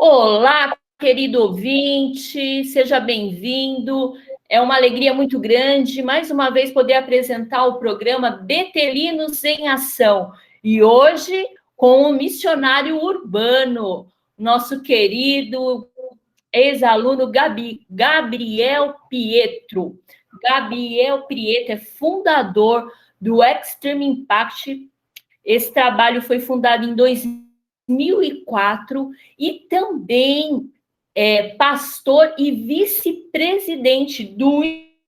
Olá, querido ouvinte, seja bem-vindo. É uma alegria muito grande, mais uma vez, poder apresentar o programa Betelinos em Ação. E hoje, com o missionário urbano, nosso querido ex-aluno Gabriel Pietro. Gabriel Pietro é fundador do Extreme Impact. Esse trabalho foi fundado em 2004 e também é pastor e vice-presidente do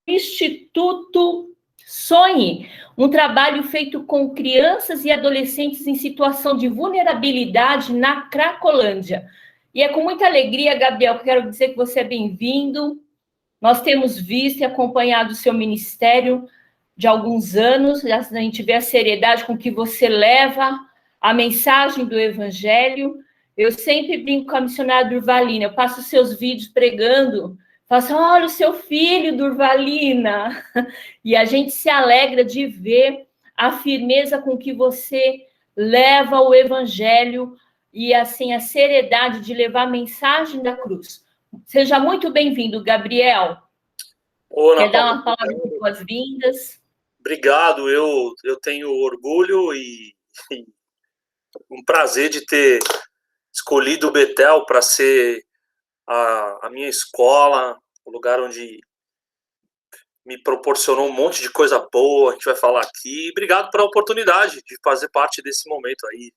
Instituto Sonhe, um trabalho feito com crianças e adolescentes em situação de vulnerabilidade na Cracolândia. E é com muita alegria, Gabriel, que eu quero dizer que você é bem-vindo. Nós temos visto e acompanhado o seu ministério de alguns anos, a gente vê a seriedade com que você leva a mensagem do Evangelho. Eu sempre brinco com a missionária Durvalina, eu passo seus vídeos pregando, faço, olha o seu filho, Durvalina, e a gente se alegra de ver a firmeza com que você leva o Evangelho e, assim, a seriedade de levar a mensagem da cruz. Seja muito bem-vindo, Gabriel. Ô, Quer dar uma palavra de boas-vindas? Obrigado, eu tenho orgulho e um prazer de ter escolhido o Betel para ser a minha escola, o lugar onde me proporcionou um monte de coisa boa, a gente vai falar aqui. Obrigado pela oportunidade de fazer parte desse momento aí,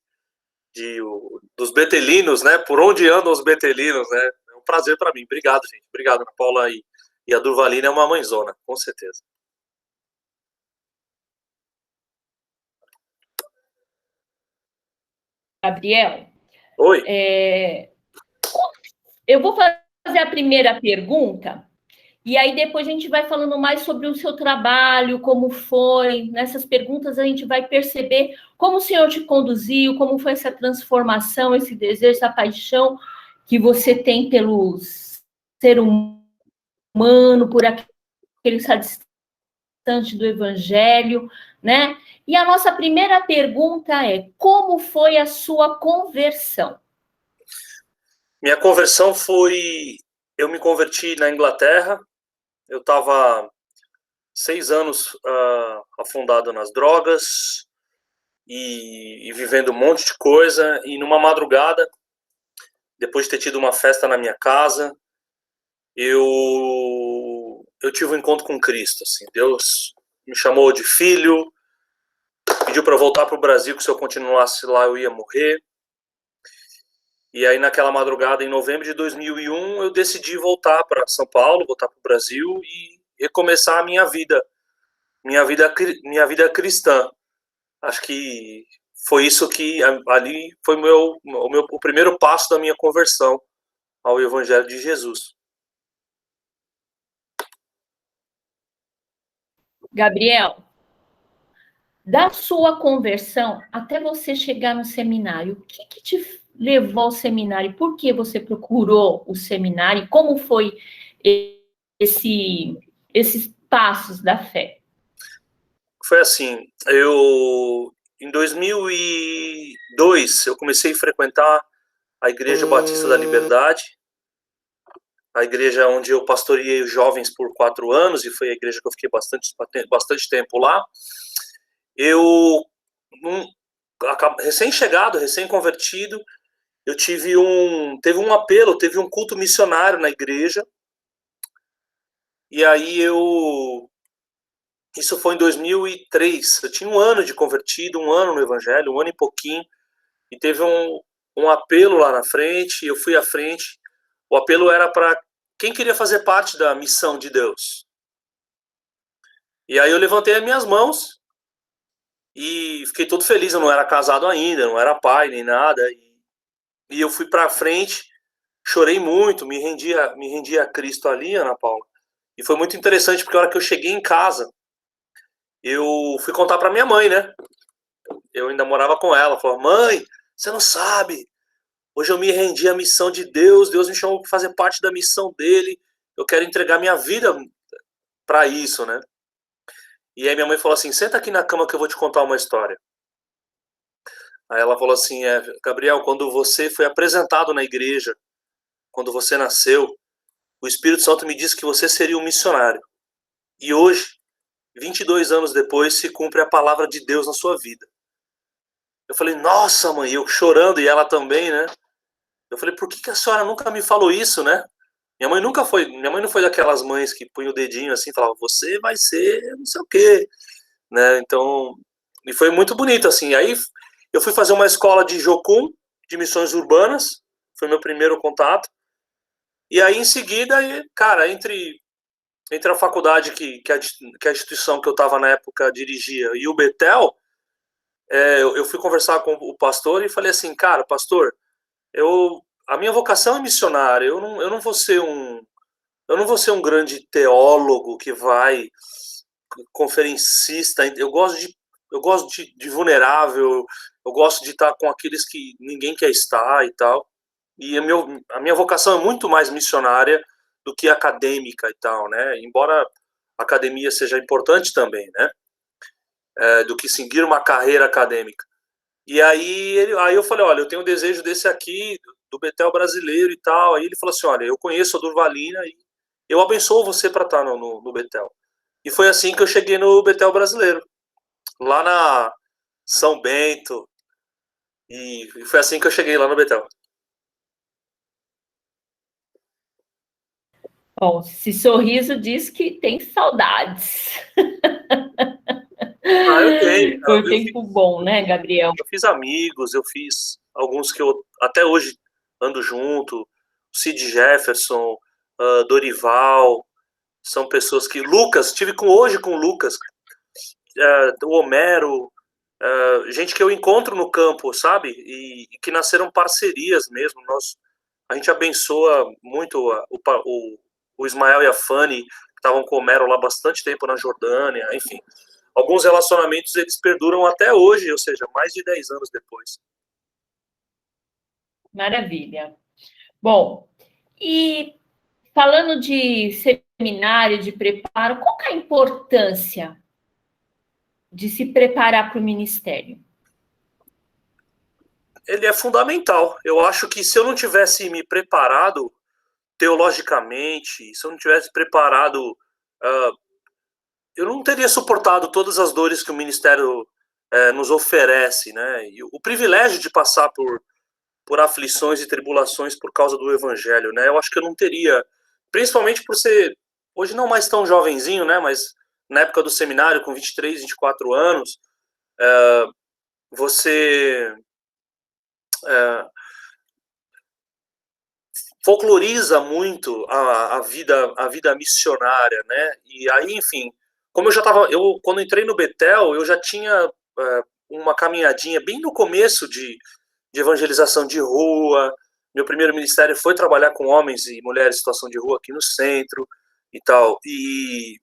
dos betelinos, né? Por onde andam os betelinos, né? É um prazer para mim. Obrigado, gente. Obrigado, Ana Paula. E a Durvalina é uma mãezona, com certeza. Gabriel, Oi. Eu vou fazer a primeira pergunta, e aí depois a gente vai falando mais sobre o seu trabalho, como foi. Nessas perguntas a gente vai perceber como o Senhor te conduziu, como foi essa transformação, esse desejo, essa paixão que você tem pelo ser humano, por aquele que está distante do Evangelho, né? E a nossa primeira pergunta é: como foi a sua conversão? Minha conversão foi... Eu me converti na Inglaterra. Eu estava 6 anos afundado nas drogas e vivendo um monte de coisa. E numa madrugada, depois de ter tido uma festa na minha casa, eu tive um encontro com Cristo. Assim. Deus me chamou de filho, pediu para eu voltar para o Brasil, que se eu continuasse lá eu ia morrer. E aí, naquela madrugada, em novembro de 2001, eu decidi voltar para São Paulo, voltar para o Brasil e recomeçar a minha vida cristã. Acho que foi isso que ali foi o primeiro passo da minha conversão ao Evangelho de Jesus. Gabriel, da sua conversão até você chegar no seminário, o que te levou ao seminário? Por que você procurou o seminário? Como foi esses passos da fé? Foi assim, em 2002, eu comecei a frequentar a Igreja Batista da Liberdade, a igreja onde eu pastoreei os jovens por 4 anos, e foi a igreja que eu fiquei bastante tempo lá. Eu, recém-chegado, recém-convertido, teve um apelo, teve um culto missionário na igreja, e aí isso foi em 2003, eu tinha 1 ano de convertido, 1 ano no evangelho, 1 ano e pouquinho, e teve um apelo lá na frente, eu fui à frente. O apelo era para quem queria fazer parte da missão de Deus. E aí eu levantei as minhas mãos e fiquei todo feliz. Eu não era casado ainda, não era pai nem nada, e eu fui para frente, chorei muito, me rendi a Cristo ali, Ana Paula. E foi muito interessante, porque a hora que eu cheguei em casa, eu fui contar para minha mãe, né? Eu ainda morava com ela. Falei: mãe, você não sabe, hoje eu me rendi à missão de Deus, Deus me chamou para fazer parte da missão dele, eu quero entregar minha vida para isso, né? E aí minha mãe falou assim: senta aqui na cama que eu vou te contar uma história. Aí ela falou assim: Gabriel, quando você foi apresentado na igreja quando você nasceu, o Espírito Santo me disse que você seria um missionário. E hoje, 22 anos depois, se cumpre a palavra de Deus na sua vida. Eu falei, nossa, mãe, eu chorando, e ela também, né? Eu falei, por que a senhora nunca me falou isso, né? Minha mãe não foi daquelas mães que punha o dedinho assim e falava, você vai ser não sei o quê, né? Então, e foi muito bonito, assim. Aí eu fui fazer uma escola de Jocum, de missões urbanas, foi meu primeiro contato. E aí, em seguida, cara, entre a faculdade que a instituição que eu estava na época dirigia e o Betel, eu fui conversar com o pastor e falei assim, cara, pastor, a minha vocação é missionária, eu não vou ser um grande teólogo que vai conferencista, eu gosto de vulnerável, eu gosto de estar com aqueles que ninguém quer estar e tal. E a minha vocação é muito mais missionária do que acadêmica e tal, né? Embora a academia seja importante também, né? Do que seguir uma carreira acadêmica. E aí eu falei, olha, eu tenho um desejo desse aqui, do Betel brasileiro e tal. Aí ele falou assim, olha, eu conheço a Durvalina e eu abençoo você para estar no Betel. E foi assim que eu cheguei no Betel brasileiro, lá na São Bento. E foi assim que eu cheguei lá no Betel. Bom, esse sorriso diz que tem saudades. Eu tenho. Foi um tempo bom, né, Gabriel? Eu fiz amigos, eu fiz alguns que eu até hoje ando junto. Cid Jefferson, Dorival, são pessoas que... Lucas, hoje com o Lucas, o Homero, gente que eu encontro no campo, sabe? E que nasceram parcerias mesmo. A gente abençoa muito o Ismael e a Fanny, que estavam com o Homero lá bastante tempo na Jordânia, enfim. Alguns relacionamentos eles perduram até hoje, ou seja, mais de 10 anos depois. Maravilha. Bom, e falando de seminário, de preparo, qual que é a importância de se preparar para o ministério? Ele é fundamental. Eu acho que se eu não tivesse me preparado teologicamente, se eu não tivesse preparado, eu não teria suportado todas as dores que o ministério nos oferece, né? E o privilégio de passar por aflições e tribulações por causa do evangelho, né? Eu acho que eu não teria, principalmente por ser, hoje não mais tão jovenzinho, né? Mas na época do seminário, com 23, 24 anos, você folcloriza muito a vida missionária, né? E aí, enfim, como quando entrei no Betel, eu já tinha uma caminhadinha bem no começo de evangelização de rua. Meu primeiro ministério foi trabalhar com homens e mulheres em situação de rua aqui no centro e tal. E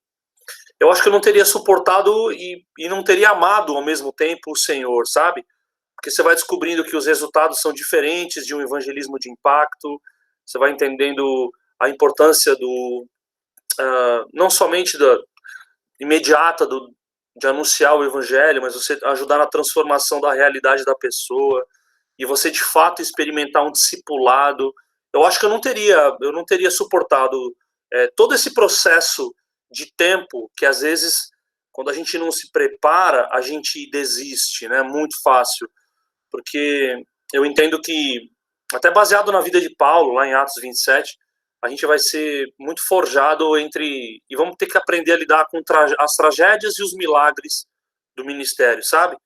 eu acho que eu não teria suportado e não teria amado ao mesmo tempo o Senhor, sabe? Porque você vai descobrindo que os resultados são diferentes de um evangelismo de impacto, você vai entendendo a importância não somente da imediata de anunciar o evangelho, mas você ajudar na transformação da realidade da pessoa e você de fato experimentar um discipulado. Eu acho que eu não teria suportado todo esse processo de tempo que às vezes quando a gente não se prepara a gente desiste, né? Muito fácil, porque eu entendo que até baseado na vida de Paulo lá em Atos 27, a gente vai ser muito forjado e vamos ter que aprender a lidar com as tragédias e os milagres do ministério, sabe?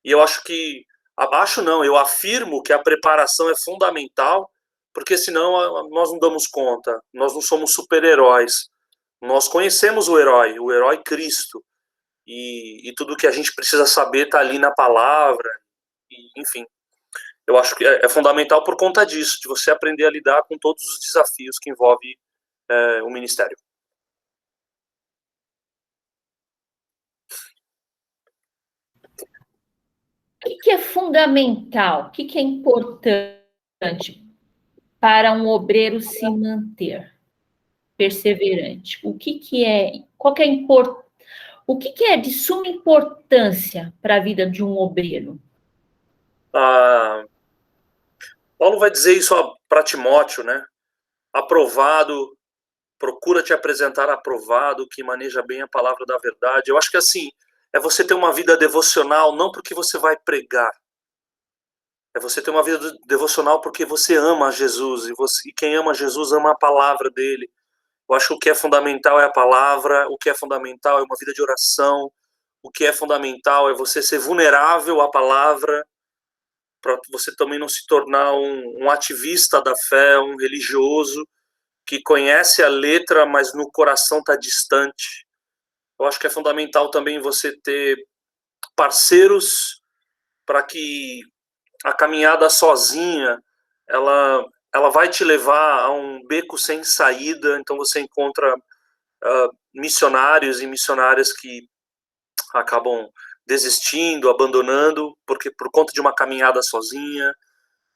E eu acho que eu afirmo que a preparação é fundamental, porque senão nós não damos conta, nós não somos super-heróis. Nós conhecemos o herói Cristo, e tudo que a gente precisa saber está ali na palavra, e, enfim. Eu acho que é fundamental por conta disso, de você aprender a lidar com todos os desafios que envolve o ministério. O que é fundamental, o que é importante para um obreiro se manter perseverante? O que é de suma importância para a vida de um obreiro? Paulo vai dizer isso para Timóteo, né? aprovado, procura te apresentar aprovado, que maneja bem a palavra da verdade. Eu acho que assim, é você ter uma vida devocional, não porque você vai pregar, é você ter uma vida devocional porque você ama Jesus, e quem ama Jesus ama a palavra dele. Eu acho que o que é fundamental é a palavra, o que é fundamental é uma vida de oração, o que é fundamental é você ser vulnerável à palavra, para você também não se tornar um ativista da fé, um religioso, que conhece a letra, mas no coração está distante. Eu acho que é fundamental também você ter parceiros para que a caminhada sozinha, ela vai te levar a um beco sem saída, então você encontra missionários e missionárias que acabam desistindo, abandonando, porque por conta de uma caminhada sozinha.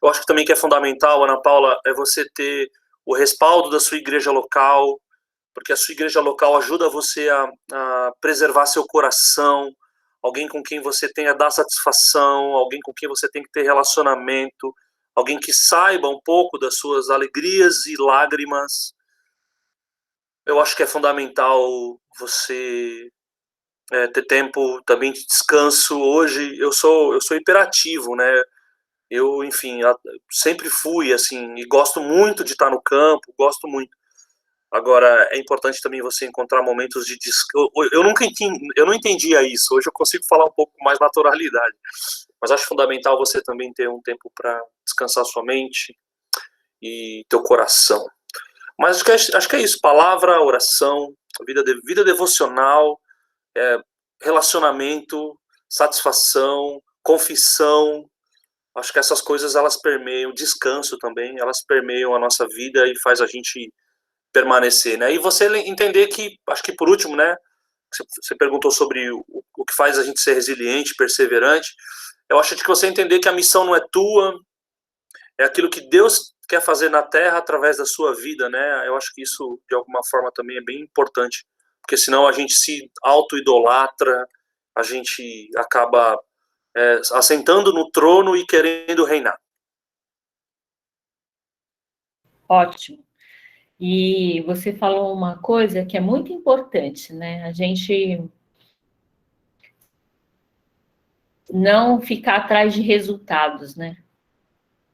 Eu acho que também que é fundamental, Ana Paula, é você ter o respaldo da sua igreja local, porque a sua igreja local ajuda você a preservar seu coração, alguém com quem você tenha dar satisfação, alguém com quem você tem que ter relacionamento, alguém que saiba um pouco das suas alegrias e lágrimas. Eu acho que é fundamental você ter tempo também de descanso. Hoje eu sou hiperativo, né? Eu, enfim, sempre fui assim e gosto muito de estar no campo, gosto muito. Agora, é importante também você encontrar momentos de descanso. Eu não entendia isso. Hoje eu consigo falar um pouco com mais naturalidade. Mas acho fundamental você também ter um tempo para descansar sua mente e teu coração. Mas acho que é isso. Palavra, oração, vida devocional, relacionamento, satisfação, confissão. Acho que essas coisas, elas permeiam, descanso também, elas permeiam a nossa vida e faz a gente permanecer, né? E você entender que, acho que por último, né, você perguntou sobre o que faz a gente ser resiliente, perseverante. Eu acho que você entender que a missão não é tua, é aquilo que Deus quer fazer na Terra através da sua vida, né? Eu acho que isso, de alguma forma, também é bem importante, porque senão a gente se auto-idolatra, a gente acaba assentando no trono e querendo reinar. Ótimo. E você falou uma coisa que é muito importante, né? A gente não ficar atrás de resultados, né?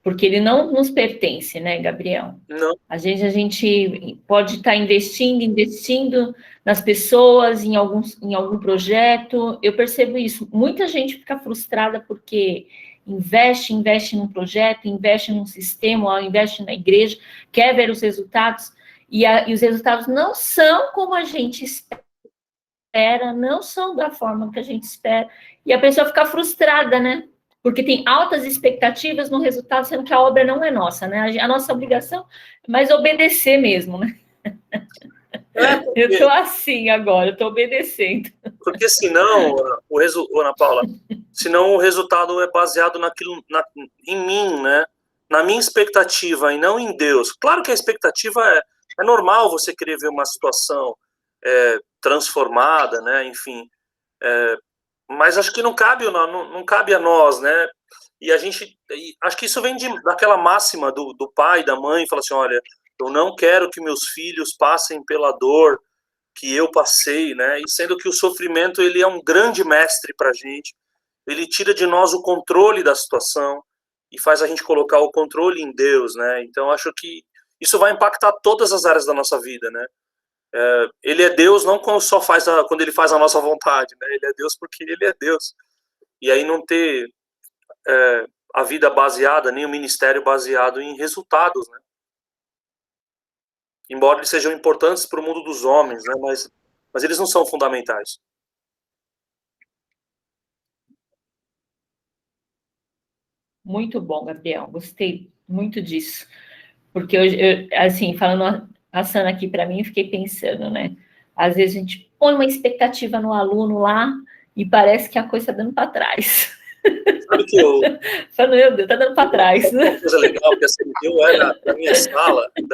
Porque ele não nos pertence, né, Gabriel? Não. Às vezes a gente pode estar investindo nas pessoas, em algum projeto. Eu percebo isso. Muita gente fica frustrada porque investe num projeto, investe num sistema, investe na igreja, quer ver os resultados, e os resultados não são como a gente espera, não são da forma que a gente espera, e a pessoa fica frustrada, né? Porque tem altas expectativas no resultado, sendo que a obra não é nossa, né? A nossa obrigação é mais obedecer mesmo, né? Eu estou assim agora, eu estou obedecendo. Porque senão, Ana Paula, senão o resultado é baseado em mim, né? Na minha expectativa e não em Deus. Claro que a expectativa é normal você querer ver uma situação transformada, né? Enfim, mas acho que não cabe a nós, né? E acho que isso vem daquela máxima do pai, da mãe, fala assim, olha, eu não quero que meus filhos passem pela dor que eu passei, né? E sendo que o sofrimento, ele é um grande mestre para a gente, ele tira de nós o controle da situação e faz a gente colocar o controle em Deus, né? Então acho que isso vai impactar todas as áreas da nossa vida, né? Ele é Deus não quando ele faz a nossa vontade, né? Ele é Deus porque ele é Deus. E aí não ter a vida baseada, nem o ministério baseado em resultados, né? Embora eles sejam importantes para o mundo dos homens, né? Mas eles não são fundamentais. Muito bom, Gabriel. Gostei muito disso. Porque assim, falando a Sana aqui para mim, eu fiquei pensando, né? Às vezes a gente põe uma expectativa no aluno lá e parece que a coisa está dando para trás. Sabe que eu... Fala, meu Deus, tá dando para trás. Uma coisa legal, que assim, eu era da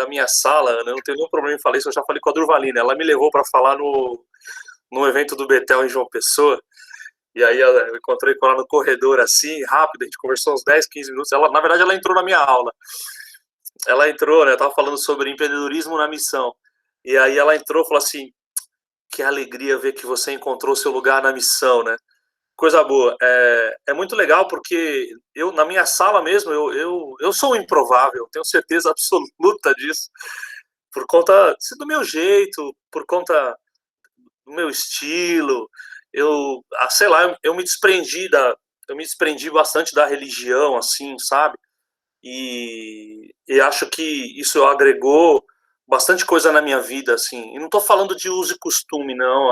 minha sala, eu não tenho nenhum problema em falar isso, eu já falei com a Durvalina, ela me levou para falar no evento do Betel em João Pessoa, e aí eu encontrei com ela no corredor assim, rápido, a gente conversou uns 10, 15 minutos, na verdade ela entrou na minha aula, ela entrou, né? Eu tava falando sobre empreendedorismo na missão. E aí ela entrou e falou assim: que alegria ver que você encontrou seu lugar na missão, né? Coisa boa. É muito legal porque eu, na minha sala mesmo, eu sou um improvável, tenho certeza absoluta disso. Por conta do meu jeito, por conta do meu estilo, sei lá, eu me desprendi bastante da religião, assim, sabe? E acho que isso agregou bastante coisa na minha vida, assim. E não estou falando de uso e costume, não.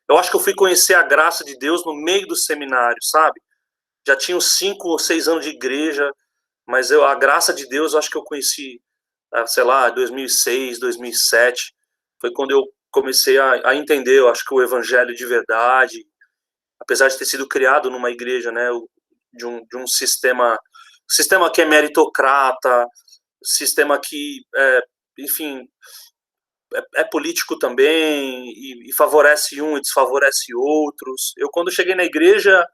Eu acho que eu fui conhecer a graça de Deus no meio do seminário, sabe? Já tinha uns 5 ou 6 anos de igreja, mas a graça de Deus, eu acho que eu conheci, sei lá, 2006, 2007. Foi quando eu comecei a entender, eu acho que o evangelho de verdade, apesar de ter sido criado numa igreja, né, de um sistema que é meritocrata, sistema que, enfim, é político também, e favorece um e desfavorece outros. Eu, quando cheguei na igreja,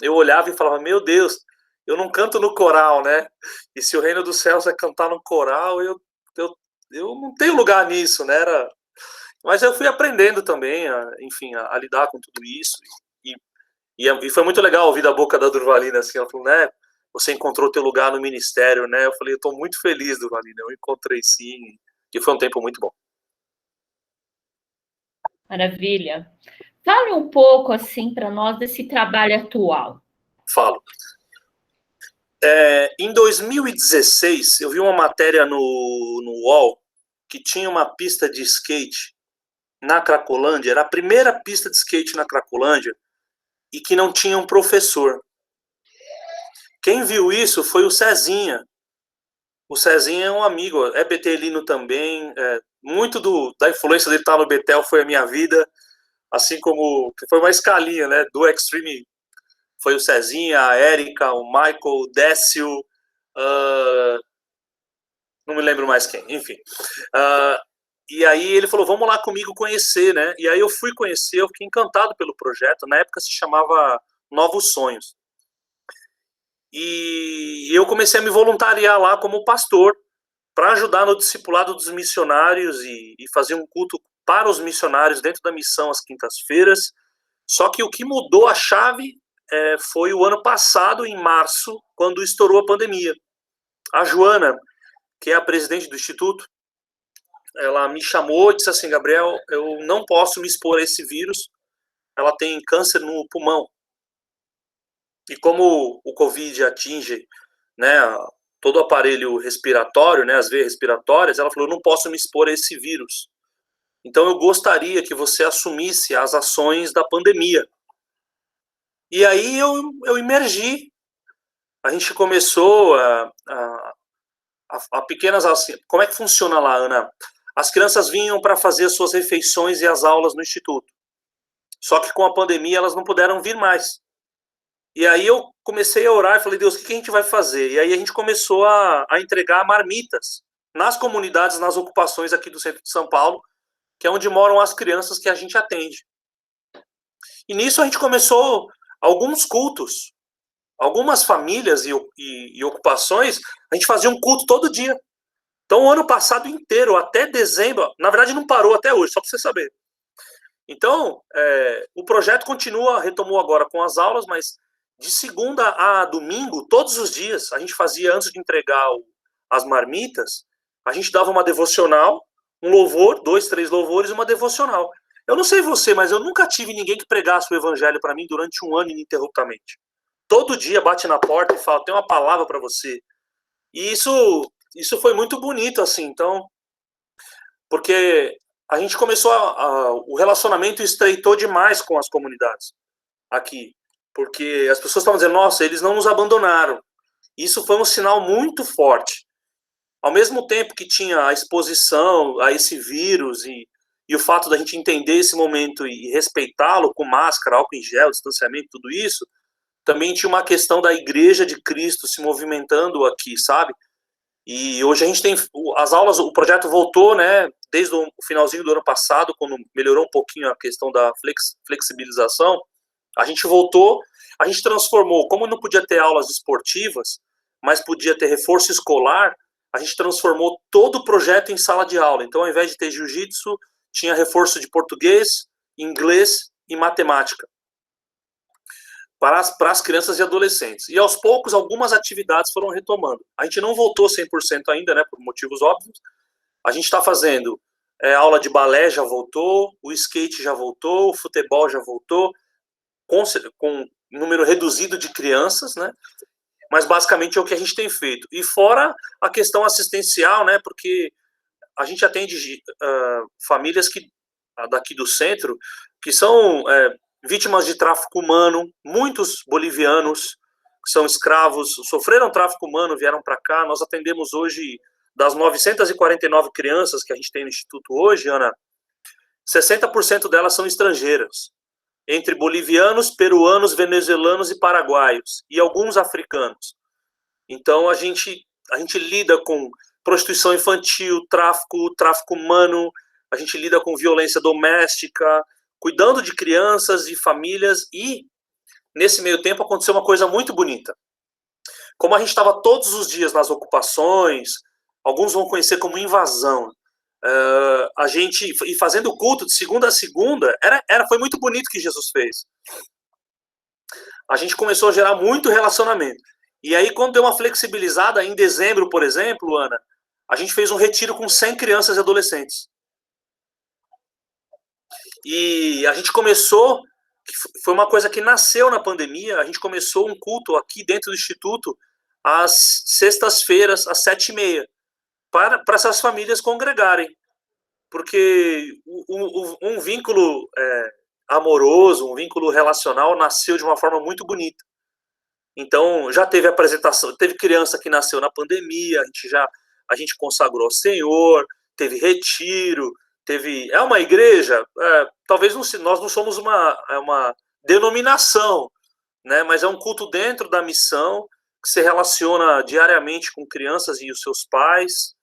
eu olhava e falava, meu Deus, eu não canto no coral, né? E se o reino dos céus é cantar no coral, eu, eu não tenho lugar nisso, né? Mas eu fui aprendendo também, enfim, a lidar com tudo isso. E, e foi muito legal ouvir da boca da Durvalina, assim, ela falou, né? Você encontrou teu lugar no ministério, né? Eu falei, eu tô muito feliz, Durvalina, eu encontrei sim, e foi um tempo muito bom. Maravilha. Fale um pouco, assim, para nós desse trabalho atual. Falo. Em 2016, eu vi uma matéria no UOL que tinha uma pista de skate na Cracolândia, era a primeira pista de skate na Cracolândia, e que não tinha um professor. Quem viu isso foi o Cezinha. O Cezinha é um amigo, é betelino também, muito da influência dele estar no Betel foi a minha vida, assim como foi uma escalinha, né, do Extreme, foi o Cezinha, a Érica, o Michael, o Décio, não me lembro mais quem, enfim. E aí ele falou, vamos lá comigo conhecer, né? E aí eu fui conhecer, eu fiquei encantado pelo projeto, na época se chamava Novos Sonhos. E eu comecei a me voluntariar lá como pastor, para ajudar no discipulado dos missionários e fazer um culto para os missionários dentro da missão às quintas-feiras. Só que o que mudou a chave foi o ano passado, em março, quando estourou a pandemia. A Joana, que é a presidente do Instituto, ela me chamou e disse assim, Gabriel, eu não posso me expor a esse vírus, ela tem câncer no pulmão. E como o Covid atinge, né, todo o aparelho respiratório, né, as veias respiratórias, ela falou, eu não posso me expor a esse vírus. Então eu gostaria que você assumisse as ações da pandemia. E aí eu emergi. A gente começou a pequenas... Como é que funciona lá, Ana? As crianças vinham para fazer as suas refeições e as aulas no Instituto. Só que com a pandemia elas não puderam vir mais. E aí eu comecei a orar e falei, Deus, o que a gente vai fazer? E aí a gente começou a entregar marmitas nas comunidades, nas ocupações aqui do centro de São Paulo, que é onde moram as crianças que a gente atende. E nisso a gente começou alguns cultos. Algumas famílias e ocupações, a gente fazia um culto todo dia. Então, o ano passado inteiro, até dezembro, na verdade não parou até hoje, só para você saber. Então, o projeto continua, retomou agora com as aulas, mas de segunda a domingo, todos os dias, a gente fazia, antes de entregar as marmitas, a gente dava uma devocional, um louvor, 2, 3 louvores e uma devocional. Eu não sei você, mas eu nunca tive ninguém que pregasse o evangelho para mim durante um ano ininterruptamente. Todo dia bate na porta e fala, tem uma palavra para você. E isso foi muito bonito, assim, então, porque a gente começou o relacionamento estreitou demais com as comunidades aqui, porque as pessoas estavam dizendo, nossa, eles não nos abandonaram. Isso foi um sinal muito forte. Ao mesmo tempo que tinha a exposição a esse vírus e o fato da gente entender esse momento e respeitá-lo com máscara, álcool em gel, distanciamento, tudo isso, também tinha uma questão da Igreja de Cristo se movimentando aqui, sabe? E hoje a gente tem as aulas, o projeto voltou, né, desde o finalzinho do ano passado, quando melhorou um pouquinho a questão da flexibilização, a gente voltou, a gente transformou, como não podia ter aulas esportivas, mas podia ter reforço escolar, a gente transformou todo o projeto em sala de aula. Então, ao invés de ter jiu-jitsu, tinha reforço de português, inglês e matemática para as crianças e adolescentes. E aos poucos, algumas atividades foram retomando. A gente não voltou 100% ainda, né, por motivos óbvios. A gente está fazendo aula de balé, já voltou, o skate já voltou, o futebol já voltou, com número reduzido de crianças, né? Mas basicamente é o que a gente tem feito. E fora a questão assistencial, né? Porque a gente atende famílias daqui do centro que são vítimas de tráfico humano, muitos bolivianos que são escravos, sofreram tráfico humano, vieram para cá. Nós atendemos hoje, das 949 crianças que a gente tem no Instituto hoje, Ana, 60% delas são estrangeiras, entre bolivianos, peruanos, venezuelanos e paraguaios, e alguns africanos. Então, a gente lida com prostituição infantil, tráfico humano, a gente lida com violência doméstica, cuidando de crianças e famílias, e nesse meio tempo aconteceu uma coisa muito bonita. Como a gente estava todos os dias nas ocupações, alguns vão conhecer como invasão, a gente, e fazendo o culto de segunda a segunda, foi muito bonito o que Jesus fez. A gente começou a gerar muito relacionamento. E aí, quando deu uma flexibilizada, em dezembro, por exemplo, Ana, a gente fez um retiro com 100 crianças e adolescentes. E a gente começou, foi uma coisa que nasceu na pandemia, a gente começou um culto aqui dentro do Instituto, às sextas-feiras, às 7h30, para essas famílias congregarem. Porque um vínculo amoroso, um vínculo relacional nasceu de uma forma muito bonita. Então, já teve apresentação, teve criança que nasceu na pandemia, a gente consagrou ao Senhor, teve retiro, é uma igreja, talvez nós não somos uma denominação, né, mas é um culto dentro da missão, que se relaciona diariamente com crianças e os seus pais,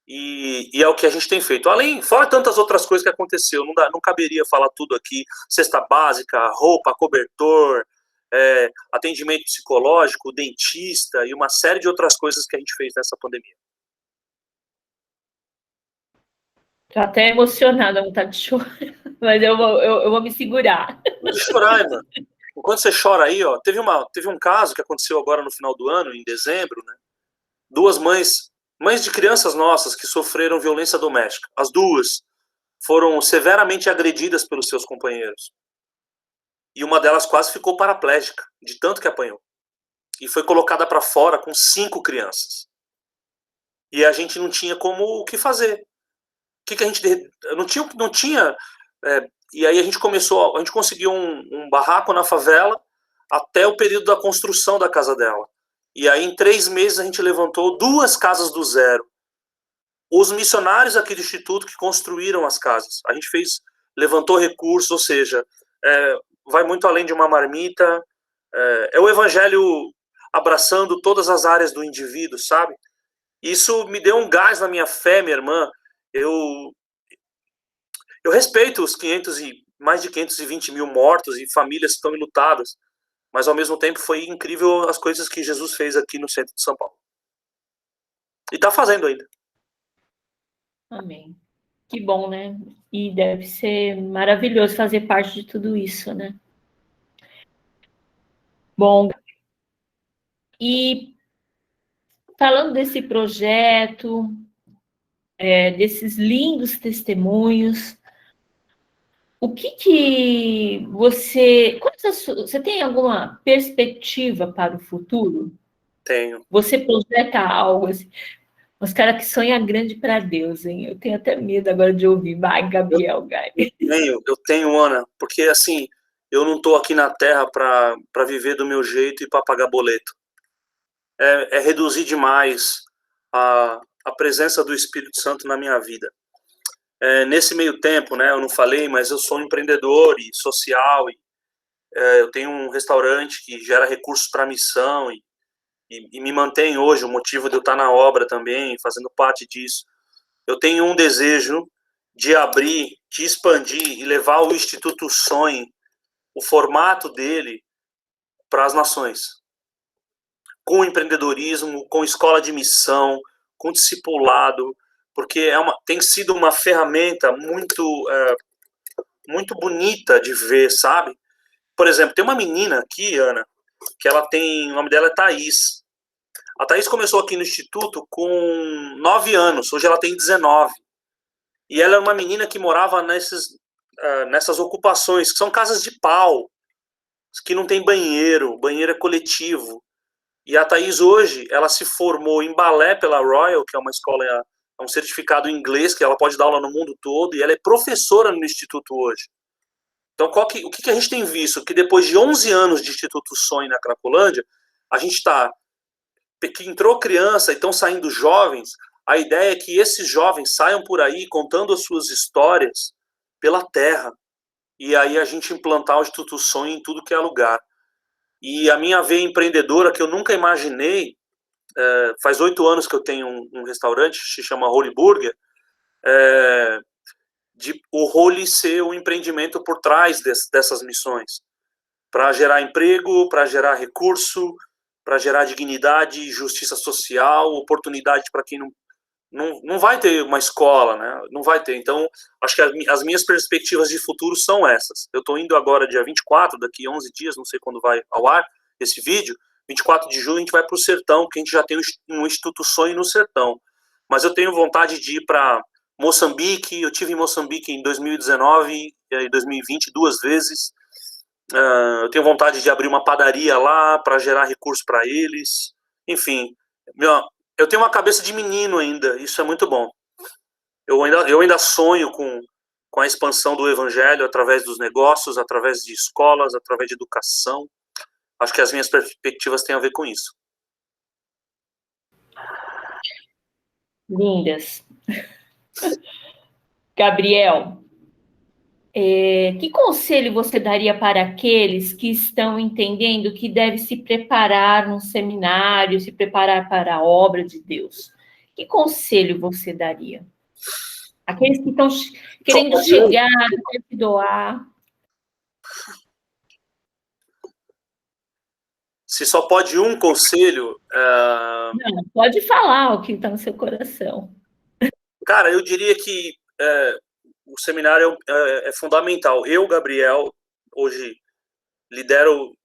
e é o que a gente tem feito. Fora tantas outras coisas que aconteceu, não caberia falar tudo aqui, cesta básica, roupa, cobertor, atendimento psicológico, dentista e uma série de outras coisas que a gente fez nessa pandemia. Estou até emocionada, vontade de chorar, mas eu vou me segurar. Não chorar, mano. Enquanto você chora aí, ó, teve um caso que aconteceu agora no final do ano, em dezembro, né? Duas mães de crianças nossas que sofreram violência doméstica. As duas foram severamente agredidas pelos seus companheiros. E uma delas quase ficou paraplégica, de tanto que apanhou. E foi colocada para fora com 5 crianças. E a gente não tinha o que fazer. O que a gente não tinha. E aí a gente conseguiu um barraco na favela até o período da construção da casa dela. E aí em 3 meses a gente levantou 2 casas do zero. Os missionários aqui do Instituto que construíram as casas. A gente levantou recursos, ou seja, vai muito além de uma marmita. É o evangelho abraçando todas as áreas do indivíduo, sabe? Isso me deu um gás na minha fé, minha irmã. Eu respeito os mais de 520 mil mortos e famílias que estão enlutadas, mas ao mesmo tempo foi incrível as coisas que Jesus fez aqui no centro de São Paulo. E está fazendo ainda. Amém. Que bom, né? E deve ser maravilhoso fazer parte de tudo isso, né? Bom, e falando desse projeto, desses lindos testemunhos, o que você tem alguma perspectiva para o futuro? Tenho. Você projeta algo assim? Os caras que sonham grande para Deus, hein? Eu tenho até medo agora de ouvir. Vai, Gabriel, vai. Eu tenho, Ana, porque assim, eu não estou aqui na Terra para viver do meu jeito e para pagar boleto. É reduzir demais a presença do Espírito Santo na minha vida. Nesse meio tempo, né, eu não falei, mas eu sou um empreendedor e social, eu tenho um restaurante que gera recursos para a missão e me mantém hoje, o motivo de eu estar na obra também, fazendo parte disso. Eu tenho um desejo de abrir, de expandir e levar o Instituto Sonhe, o formato dele, para as nações. Com empreendedorismo, com escola de missão, com discipulado, porque tem sido uma ferramenta muito bonita de ver, sabe? Por exemplo, tem uma menina aqui, Ana, que o nome dela é Thaís. A Thaís começou aqui no Instituto com 9 anos, hoje ela tem 19. E ela é uma menina que morava nessas ocupações, que são casas de pau, que não tem banheiro é coletivo. E a Thaís hoje, ela se formou em balé pela Royal, que é uma escola, é um certificado em inglês, que ela pode dar aula no mundo todo, e ela é professora no Instituto hoje. Então, o que a gente tem visto? Que depois de 11 anos de Instituto Sonho na Cracolândia, a gente está, que entrou criança e estão saindo jovens, a ideia é que esses jovens saiam por aí contando as suas histórias pela terra, e aí a gente implantar o Instituto Sonho em tudo que é lugar. E a minha veia empreendedora, que eu nunca imaginei, faz 8 anos que eu tenho um restaurante, se chama Holy Burger, o Holy ser o empreendimento por trás dessas missões, para gerar emprego, para gerar recurso, para gerar dignidade, justiça social, oportunidade para quem não vai ter uma escola, né? Não vai ter. Então, acho que as minhas perspectivas de futuro são essas. Eu estou indo agora dia 24, daqui 11 dias, não sei quando vai ao ar esse vídeo, 24 de junho a gente vai para o Sertão, que a gente já tem um Instituto Sonho no Sertão. Mas eu tenho vontade de ir para Moçambique, eu tive em Moçambique em 2019 e 2020 2 vezes. Eu tenho vontade de abrir uma padaria lá para gerar recursos para eles. Enfim, eu tenho uma cabeça de menino ainda, isso é muito bom. Eu ainda sonho com a expansão do evangelho através dos negócios, através de escolas, através de educação. Acho que as minhas perspectivas têm a ver com isso. Lindas. Gabriel, que conselho você daria para aqueles que estão entendendo que deve se preparar num seminário, se preparar para a obra de Deus? Que conselho você daria? Aqueles que estão querendo chegar, querendo se doar. Se só pode um conselho... Não, pode falar o que está no seu coração. Cara, eu diria que o seminário é fundamental. Eu, Gabriel, hoje lidero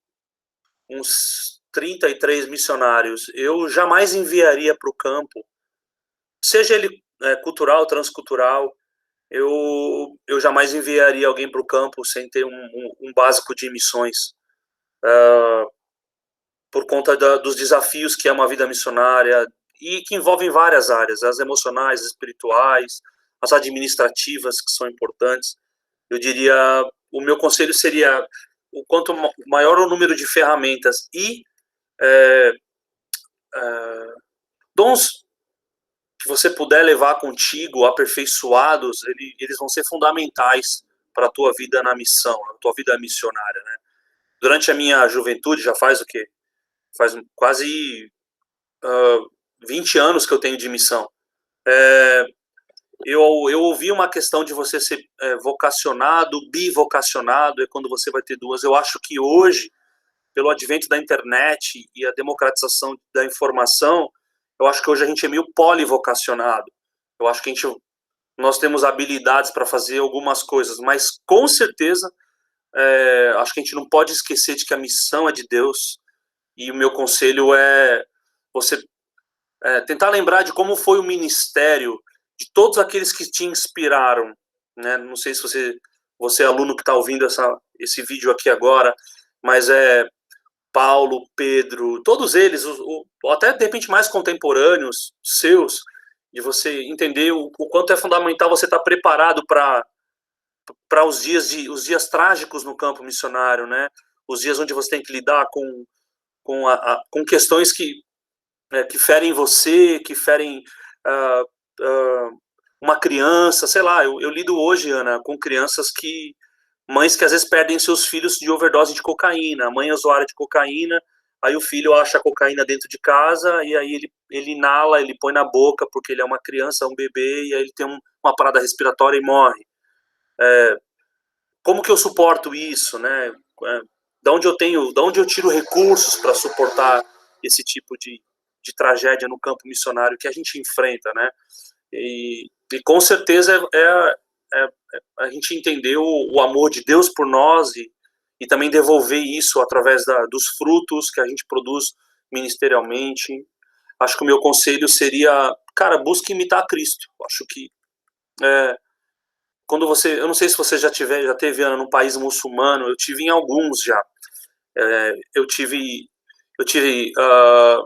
uns 33 missionários. Eu jamais enviaria para o campo, seja ele cultural, transcultural, eu jamais enviaria alguém para o campo sem ter um básico de missões. Por conta dos desafios que é uma vida missionária e que envolvem várias áreas, as emocionais, as espirituais, as administrativas, que são importantes. Eu diria, o meu conselho seria, o quanto maior o número de ferramentas e dons que você puder levar contigo, aperfeiçoados, eles vão ser fundamentais para a tua vida na missão, a tua vida missionária, né? Durante a minha juventude, já faz o quê? Faz quase 20 anos que eu tenho de missão. Eu ouvi uma questão de você ser vocacionado, bivocacionado, é quando você vai ter duas. Eu acho que hoje, pelo advento da internet e a democratização da informação, eu acho que hoje a gente é meio polivocacionado. Eu acho que nós temos habilidades para fazer algumas coisas, mas com certeza acho que a gente não pode esquecer de que a missão é de Deus. E o meu conselho é você tentar lembrar de como foi o ministério de todos aqueles que te inspiraram, né? Não sei se você é aluno que está ouvindo esse vídeo aqui agora, mas Paulo, Pedro, todos eles, até de repente mais contemporâneos seus, de você entender o quanto é fundamental você estar preparado para os dias trágicos no campo missionário, né? Os dias onde você tem que lidar com questões que ferem você, que ferem uma criança, sei lá, eu lido hoje, Ana, com crianças mães que às vezes perdem seus filhos de overdose de cocaína, a mãe é usuária de cocaína, aí o filho acha a cocaína dentro de casa, e aí ele inala, ele põe na boca, porque ele é uma criança, um bebê, e aí ele tem uma parada respiratória e morre. Como que eu suporto isso, né? Da onde eu tiro recursos para suportar esse tipo de de tragédia no campo missionário que a gente enfrenta, né? E com certeza a gente entender o amor de Deus por nós e também devolver isso através dos frutos que a gente produz ministerialmente. Acho que o meu conselho seria, cara, busque imitar Cristo. Acho que quando você, eu não sei se você já teve Ana, num país muçulmano, eu tive em alguns já. Eu tive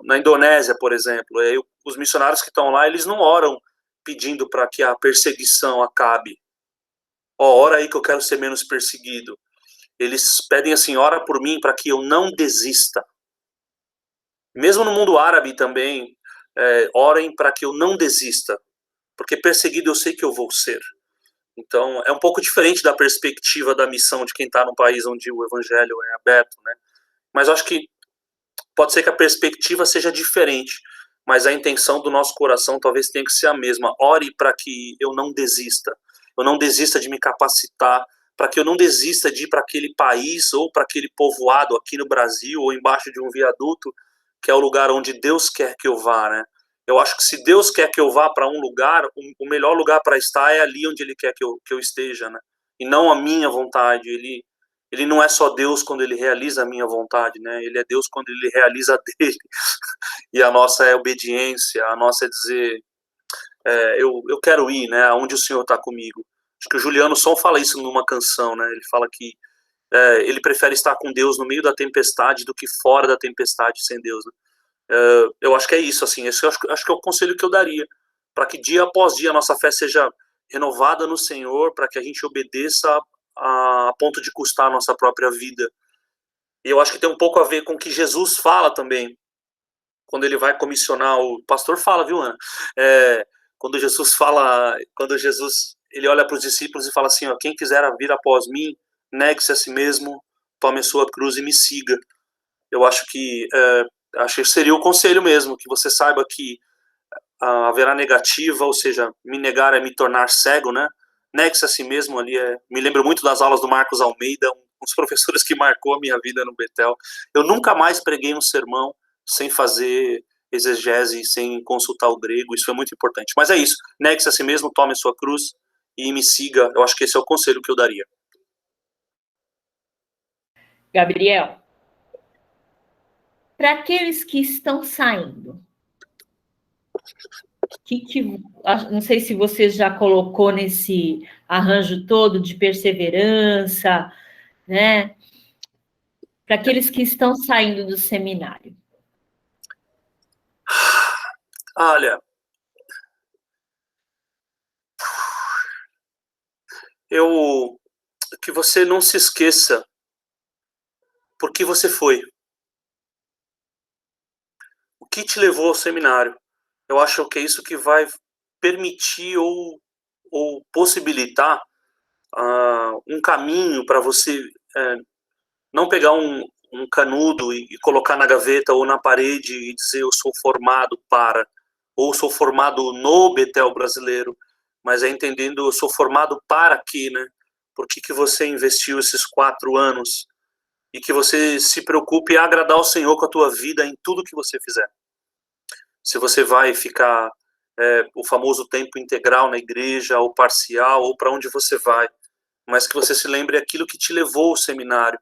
na Indonésia, por exemplo. Os missionários que estão lá, eles não oram pedindo para que a perseguição acabe. Ora aí que eu quero ser menos perseguido. Eles pedem assim, ora por mim para que eu não desista. Mesmo no mundo árabe também, orem para que eu não desista, porque perseguido eu sei que eu vou ser. Então, é um pouco diferente da perspectiva da missão de quem está num país onde o evangelho é aberto, né? Mas eu acho que pode ser que a perspectiva seja diferente, mas a intenção do nosso coração talvez tenha que ser a mesma. Ore para que eu não desista de me capacitar, para que eu não desista de ir para aquele país ou para aquele povoado aqui no Brasil ou embaixo de um viaduto, que é o lugar onde Deus quer que eu vá, né? Eu acho que se Deus quer que eu vá para um lugar, o melhor lugar para estar é ali onde Ele quer que eu esteja, né? E não a minha vontade. Ele não é só Deus quando Ele realiza a minha vontade, né? Ele é Deus quando Ele realiza a dele. E a nossa é obediência, a nossa é dizer, eu quero ir, né? Aonde o Senhor está comigo. Acho que o Juliano Som fala isso numa canção, né? Ele fala que ele prefere estar com Deus no meio da tempestade do que fora da tempestade sem Deus, né? Eu acho que é isso, assim, esse acho que é o conselho que eu daria, para que dia após dia a nossa fé seja renovada no Senhor, para que a gente obedeça a ponto de custar a nossa própria vida. E eu acho que tem um pouco a ver com o que Jesus fala também, quando ele vai comissionar, o pastor fala, viu, Ana? Quando Jesus ele olha para os discípulos e fala assim, ó, quem quiser vir após mim, negue-se a si mesmo, tome a sua cruz e me siga. Eu acho que seria o conselho mesmo, que você saiba que haverá negativa, ou seja, me negar é me tornar cego, né? Negue-se a si mesmo ali, me lembro muito das aulas do Marcos Almeida, um dos professores que marcou a minha vida no Betel. Eu nunca mais preguei um sermão sem fazer exegese, sem consultar o grego, isso é muito importante. Mas é isso, negue-se a si mesmo, tome a sua cruz e me siga. Eu acho que esse é o conselho que eu daria. Gabriel, para aqueles que estão saindo, não sei se você já colocou nesse arranjo todo de perseverança, né? Para aqueles que estão saindo do seminário. Olha, que você não se esqueça por que você foi. O que te levou ao seminário? Eu acho que é isso que vai permitir ou possibilitar um caminho para você não pegar um canudo e colocar na gaveta ou na parede e dizer eu sou formado para, ou sou formado no Betel brasileiro, mas entendendo eu sou formado para quê, né? Por que você investiu esses 4 anos? E que você se preocupe em agradar o Senhor com a tua vida em tudo que você fizer. Se você vai ficar o famoso tempo integral na igreja, ou parcial, ou para onde você vai, mas que você se lembre aquilo que te levou ao seminário,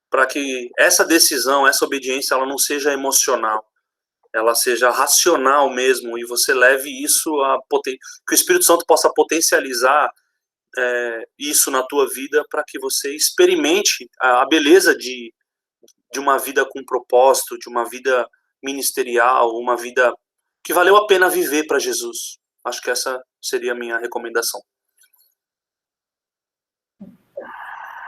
para que essa decisão, essa obediência, ela não seja emocional, ela seja racional mesmo, e você leve isso que o Espírito Santo possa potencializar isso na tua vida, para que você experimente a beleza de uma vida com propósito, de uma vida ministerial, uma vida que valeu a pena viver para Jesus. Acho que essa seria a minha recomendação.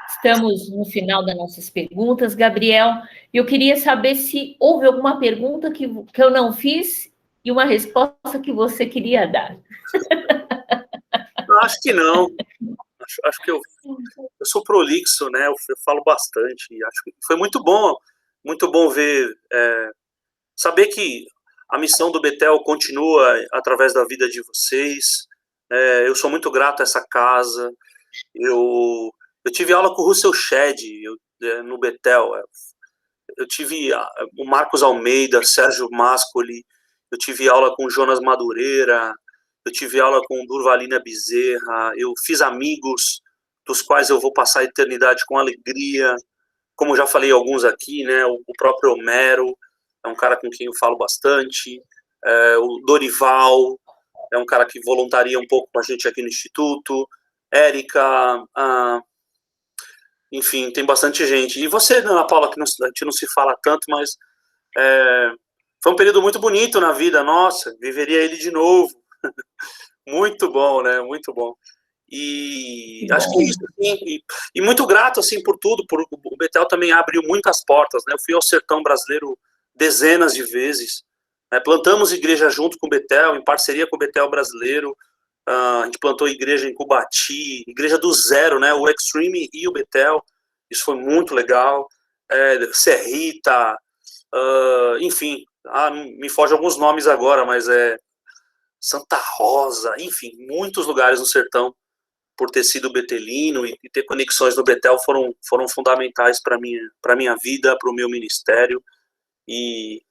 Estamos no final das nossas perguntas, Gabriel. Eu queria saber se houve alguma pergunta que eu não fiz e uma resposta que você queria dar. Acho que não. Acho que eu sou prolixo, né? Eu falo bastante. Acho que foi muito bom ver, saber que a missão do Betel continua através da vida de vocês. Eu sou muito grato a essa casa. Eu tive aula com o Russell Shedd no Betel. Eu tive o Marcos Almeida, Sérgio Mascoli, eu tive aula com Jonas Madureira, eu tive aula com Durvalina Bezerra, eu fiz amigos dos quais eu vou passar a eternidade com alegria, como já falei alguns aqui, né, o próprio Homero é um cara com quem eu falo bastante, o Dorival é um cara que voluntaria um pouco com a gente aqui no Instituto, Érica, enfim, tem bastante gente. E você, Ana Paula, que a gente não se fala tanto, mas foi um período muito bonito na vida, nossa, viveria ele de novo. Muito bom, né? Muito bom. E acho que é isso, assim, e muito grato, assim, por tudo, o Bethel também abriu muitas portas, né? Eu fui ao Sertão Brasileiro dezenas de vezes, né? Plantamos igreja junto com o Bethel, em parceria com o Bethel Brasileiro, a gente plantou igreja em Cubati, igreja do zero, né? O Extreme e o Bethel, isso foi muito legal, Serrita, enfim, me foge alguns nomes agora, mas Santa Rosa, enfim, muitos lugares no sertão, por ter sido betelino e ter conexões no Bethel foram fundamentais para minha vida, para o meu ministério. E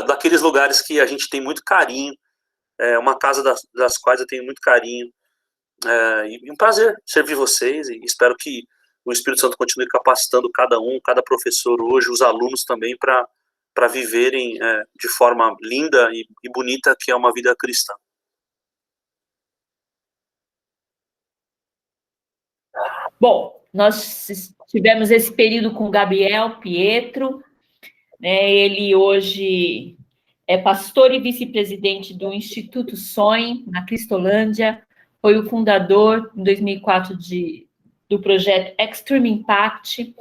daqueles lugares que a gente tem muito carinho, uma casa das quais eu tenho muito carinho. E um prazer servir vocês, e espero que o Espírito Santo continue capacitando cada professor hoje, os alunos também, para viverem de forma linda e bonita, que é uma vida cristã. Bom, nós tivemos esse período com Gabriel Pietro, né? Ele hoje é pastor e vice-presidente do Instituto Sonhe, na Cristolândia, foi o fundador, em 2004, do projeto Extreme Impact,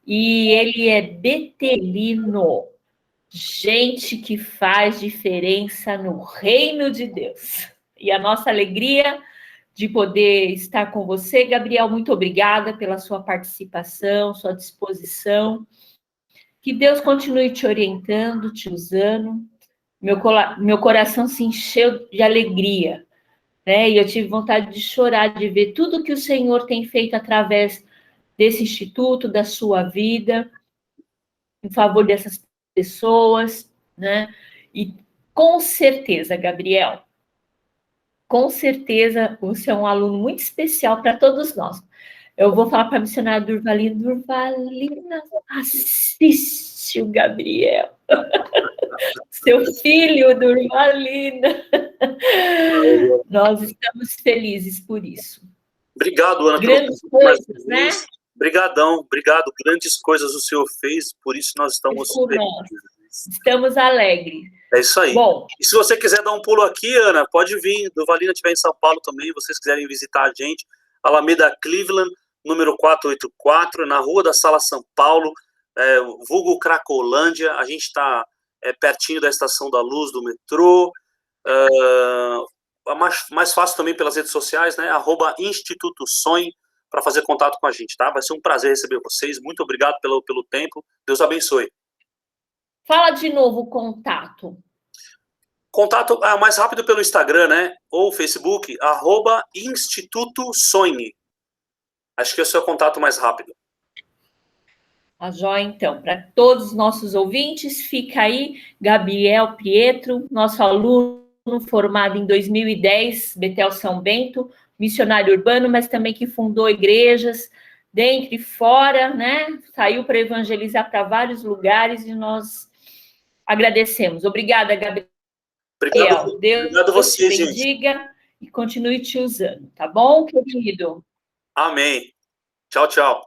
e ele é betelino, gente que faz diferença no reino de Deus. E a nossa alegria de poder estar com você, Gabriel, muito obrigada pela sua participação, sua disposição. Que Deus continue te orientando, te usando. Meu coração se encheu de alegria, né? E eu tive vontade de chorar, de ver tudo que o Senhor tem feito através desse instituto, da sua vida, em favor dessas pessoas, né? E com certeza, Gabriel, com certeza você é um aluno muito especial para todos nós. Eu vou falar para a missionária Durvalina, assiste o Gabriel. Seu filho, Durvalina. Nós estamos felizes por isso. Obrigado, Ana. Grandes coisas, né? Obrigadão, obrigado. Grandes coisas o Senhor fez, por isso nós estamos felizes. Estamos alegres. É isso aí. Bom, e se você quiser dar um pulo aqui, Ana, pode vir. Durvalina estiver em São Paulo também, vocês quiserem visitar a gente, Alameda Cleveland, número 484, na Rua da Sala São Paulo, vulgo Cracolândia. A gente está pertinho da Estação da Luz do metrô. Mais fácil também pelas redes sociais, né? @Instituto Sonhe, para fazer contato com a gente, tá? Vai ser um prazer receber vocês. Muito obrigado pelo tempo. Deus abençoe. Fala de novo o contato. Contato mais rápido pelo Instagram, né? Ou Facebook, @Instituto Sonhe. Acho que é o seu contato mais rápido. A joia, então, para todos os nossos ouvintes, fica aí Gabriel Pietro, nosso aluno formado em 2010, Bethel São Bento, missionário urbano, mas também que fundou igrejas dentro e fora, né? Saiu para evangelizar para vários lugares e nós agradecemos. Obrigada, Gabriel. Obrigado Deus te bendiga, gente. E continue te usando, tá bom, querido? Amém. Tchau, tchau.